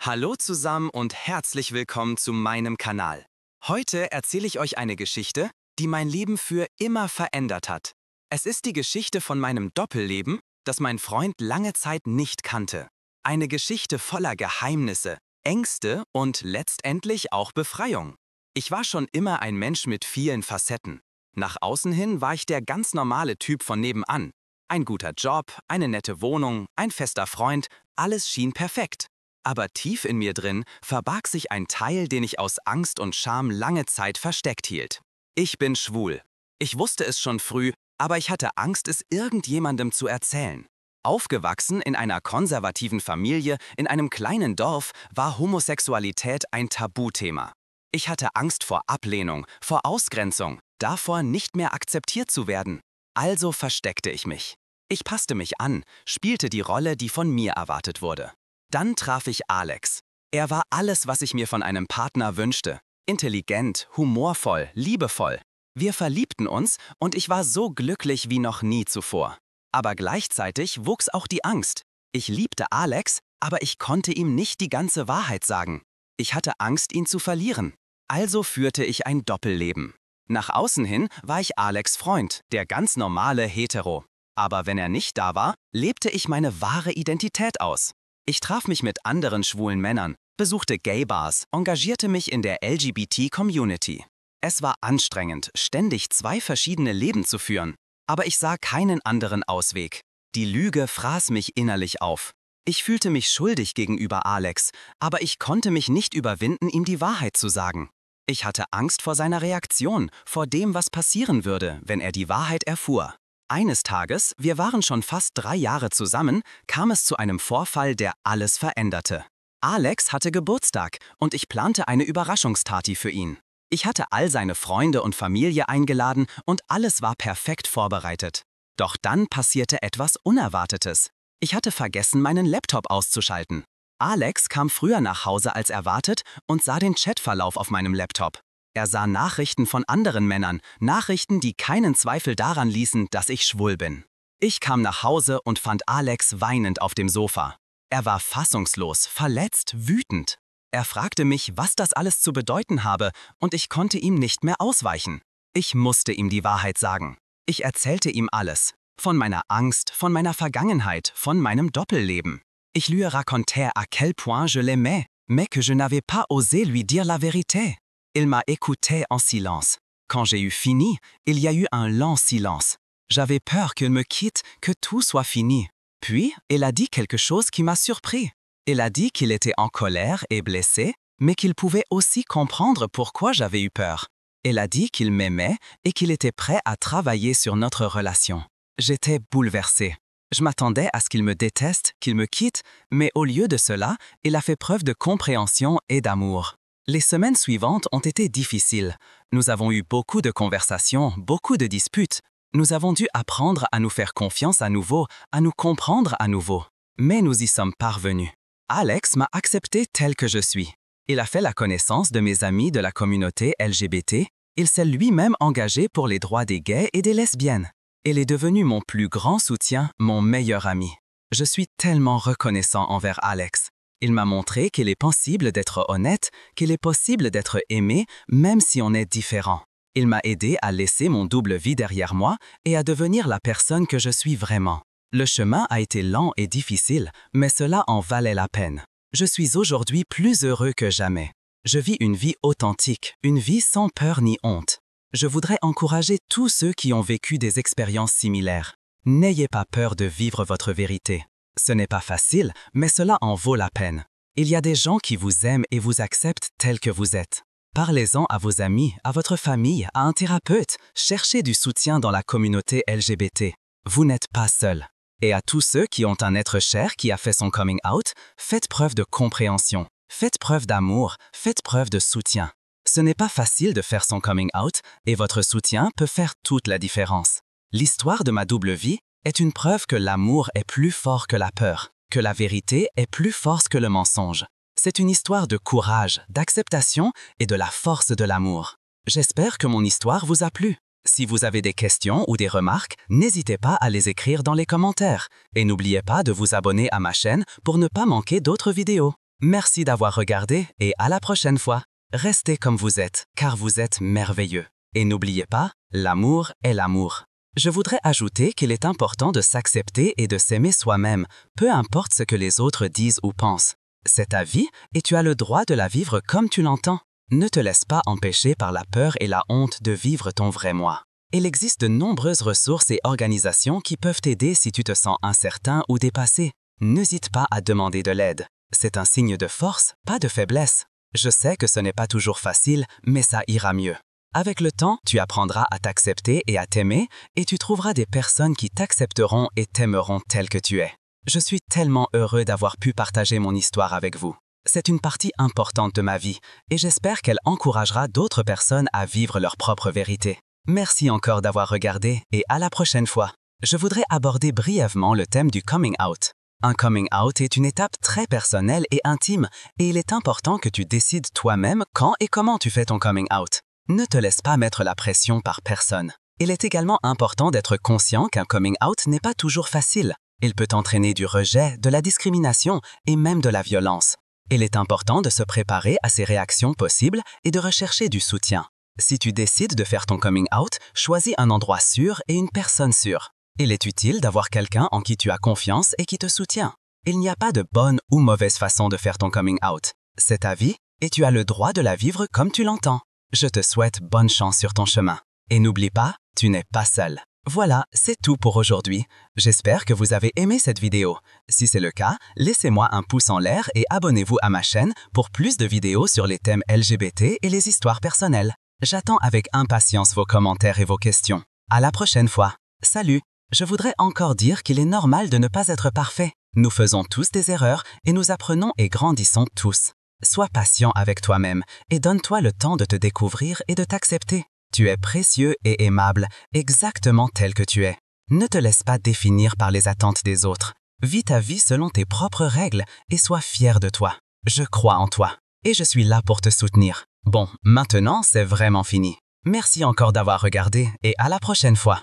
Hallo zusammen und herzlich willkommen zu meinem Kanal. Heute erzähle ich euch eine Geschichte, die mein Leben für immer verändert hat. Es ist die Geschichte von meinem Doppelleben, das mein Freund lange Zeit nicht kannte. Eine Geschichte voller Geheimnisse, Ängste und letztendlich auch Befreiung. Ich war schon immer ein Mensch mit vielen Facetten. Nach außen hin war ich der ganz normale Typ von nebenan. Ein guter Job, eine nette Wohnung, ein fester Freund, alles schien perfekt. Aber tief in mir drin verbarg sich ein Teil, den ich aus Angst und Scham lange Zeit versteckt hielt. Ich bin schwul. Ich wusste es schon früh, aber ich hatte Angst, es irgendjemandem zu erzählen. Aufgewachsen in einer konservativen Familie in einem kleinen Dorf war Homosexualität ein Tabuthema. Ich hatte Angst vor Ablehnung, vor Ausgrenzung, davor nicht mehr akzeptiert zu werden. Also versteckte ich mich. Ich passte mich an, spielte die Rolle, die von mir erwartet wurde. Dann traf ich Alex. Er war alles, was ich mir von einem Partner wünschte. Intelligent, humorvoll, liebevoll. Wir verliebten uns und ich war so glücklich wie noch nie zuvor. Aber gleichzeitig wuchs auch die Angst. Ich liebte Alex, aber ich konnte ihm nicht die ganze Wahrheit sagen. Ich hatte Angst, ihn zu verlieren. Also führte ich ein Doppelleben. Nach außen hin war ich Alex' Freund, der ganz normale Hetero. Aber wenn er nicht da war, lebte ich meine wahre Identität aus. Ich traf mich mit anderen schwulen Männern, besuchte Gay-Bars, engagierte mich in der LGBT-Community. Es war anstrengend, ständig zwei verschiedene Leben zu führen. Aber ich sah keinen anderen Ausweg. Die Lüge fraß mich innerlich auf. Ich fühlte mich schuldig gegenüber Alex, aber ich konnte mich nicht überwinden, ihm die Wahrheit zu sagen. Ich hatte Angst vor seiner Reaktion, vor dem, was passieren würde, wenn er die Wahrheit erfuhr. Eines Tages, wir waren schon fast 3 Jahre zusammen, kam es zu einem Vorfall, der alles veränderte. Alex hatte Geburtstag und ich plante eine Überraschungsparty für ihn. Ich hatte all seine Freunde und Familie eingeladen und alles war perfekt vorbereitet. Doch dann passierte etwas Unerwartetes. Ich hatte vergessen, meinen Laptop auszuschalten. Alex kam früher nach Hause als erwartet und sah den Chatverlauf auf meinem Laptop. Er sah Nachrichten von anderen Männern, Nachrichten, die keinen Zweifel daran ließen, dass ich schwul bin. Ich kam nach Hause und fand Alex weinend auf dem Sofa. Er war fassungslos, verletzt, wütend. Er fragte mich, was das alles zu bedeuten habe, und ich konnte ihm nicht mehr ausweichen. Ich musste ihm die Wahrheit sagen. Ich erzählte ihm alles. Von meiner Angst, von meiner Vergangenheit, von meinem Doppelleben. Ich lui racontais à quel point je l'aimais, mais que je n'avais pas osé lui dire la vérité. Il m'a écouté en silence. Quand j'ai eu fini, il y a eu un lent silence. J'avais peur qu'il me quitte, que tout soit fini. Puis, il a dit quelque chose qui m'a surpris. Il a dit qu'il était en colère et blessé, mais qu'il pouvait aussi comprendre pourquoi j'avais eu peur. Il a dit qu'il m'aimait et qu'il était prêt à travailler sur notre relation. J'étais bouleversée. Je m'attendais à ce qu'il me déteste, qu'il me quitte, mais au lieu de cela, il a fait preuve de compréhension et d'amour. Les semaines suivantes ont été difficiles. Nous avons eu beaucoup de conversations, beaucoup de disputes. Nous avons dû apprendre à nous faire confiance à nouveau, à nous comprendre à nouveau. Mais nous y sommes parvenus. Alex m'a accepté tel que je suis. Il a fait la connaissance de mes amis de la communauté LGBT. Il s'est lui-même engagé pour les droits des gays et des lesbiennes. Il est devenu mon plus grand soutien, mon meilleur ami. Je suis tellement reconnaissant envers Alex. Il m'a montré qu'il est possible d'être honnête, qu'il est possible d'être aimé, même si on est différent. Il m'a aidé à laisser mon double vie derrière moi et à devenir la personne que je suis vraiment. Le chemin a été lent et difficile, mais cela en valait la peine. Je suis aujourd'hui plus heureux que jamais. Je vis une vie authentique, une vie sans peur ni honte. Je voudrais encourager tous ceux qui ont vécu des expériences similaires. N'ayez pas peur de vivre votre vérité. Ce n'est pas facile, mais cela en vaut la peine. Il y a des gens qui vous aiment et vous acceptent tel que vous êtes. Parlez-en à vos amis, à votre famille, à un thérapeute. Cherchez du soutien dans la communauté LGBT. Vous n'êtes pas seul. Et à tous ceux qui ont un être cher qui a fait son coming out, faites preuve de compréhension. Faites preuve d'amour, faites preuve de soutien. Ce n'est pas facile de faire son coming out et votre soutien peut faire toute la différence. L'histoire de ma double vie est une preuve que l'amour est plus fort que la peur, que la vérité est plus forte que le mensonge. C'est une histoire de courage, d'acceptation et de la force de l'amour. J'espère que mon histoire vous a plu. Si vous avez des questions ou des remarques, n'hésitez pas à les écrire dans les commentaires. Et n'oubliez pas de vous abonner à ma chaîne pour ne pas manquer d'autres vidéos. Merci d'avoir regardé et à la prochaine fois. Restez comme vous êtes, car vous êtes merveilleux. Et n'oubliez pas, l'amour est l'amour. Je voudrais ajouter qu'il est important de s'accepter et de s'aimer soi-même, peu importe ce que les autres disent ou pensent. C'est ta vie et tu as le droit de la vivre comme tu l'entends. Ne te laisse pas empêcher par la peur et la honte de vivre ton vrai moi. Il existe de nombreuses ressources et organisations qui peuvent t'aider si tu te sens incertain ou dépassé. N'hésite pas à demander de l'aide. C'est un signe de force, pas de faiblesse. Je sais que ce n'est pas toujours facile, mais ça ira mieux. Avec le temps, tu apprendras à t'accepter et à t'aimer, et tu trouveras des personnes qui t'accepteront et t'aimeront tel que tu es. Je suis tellement heureux d'avoir pu partager mon histoire avec vous. C'est une partie importante de ma vie, et j'espère qu'elle encouragera d'autres personnes à vivre leur propre vérité. Merci encore d'avoir regardé, et à la prochaine fois. Je voudrais aborder brièvement le thème du coming out. Un coming out est une étape très personnelle et intime, et il est important que tu décides toi-même quand et comment tu fais ton coming out. Ne te laisse pas mettre la pression par personne. Il est également important d'être conscient qu'un coming out n'est pas toujours facile. Il peut entraîner du rejet, de la discrimination et même de la violence. Il est important de se préparer à ces réactions possibles et de rechercher du soutien. Si tu décides de faire ton coming out, choisis un endroit sûr et une personne sûre. Il est utile d'avoir quelqu'un en qui tu as confiance et qui te soutient. Il n'y a pas de bonne ou mauvaise façon de faire ton coming out. C'est ta vie et tu as le droit de la vivre comme tu l'entends. Je te souhaite bonne chance sur ton chemin. Et n'oublie pas, tu n'es pas seul. Voilà, c'est tout pour aujourd'hui. J'espère que vous avez aimé cette vidéo. Si c'est le cas, laissez-moi un pouce en l'air et abonnez-vous à ma chaîne pour plus de vidéos sur les thèmes LGBT et les histoires personnelles. J'attends avec impatience vos commentaires et vos questions. À la prochaine fois. Salut! Je voudrais encore dire qu'il est normal de ne pas être parfait. Nous faisons tous des erreurs et nous apprenons et grandissons tous. Sois patient avec toi-même et donne-toi le temps de te découvrir et de t'accepter. Tu es précieux et aimable, exactement tel que tu es. Ne te laisse pas définir par les attentes des autres. Vis ta vie selon tes propres règles et sois fier de toi. Je crois en toi et je suis là pour te soutenir. Bon, maintenant c'est vraiment fini. Merci encore d'avoir regardé et à la prochaine fois.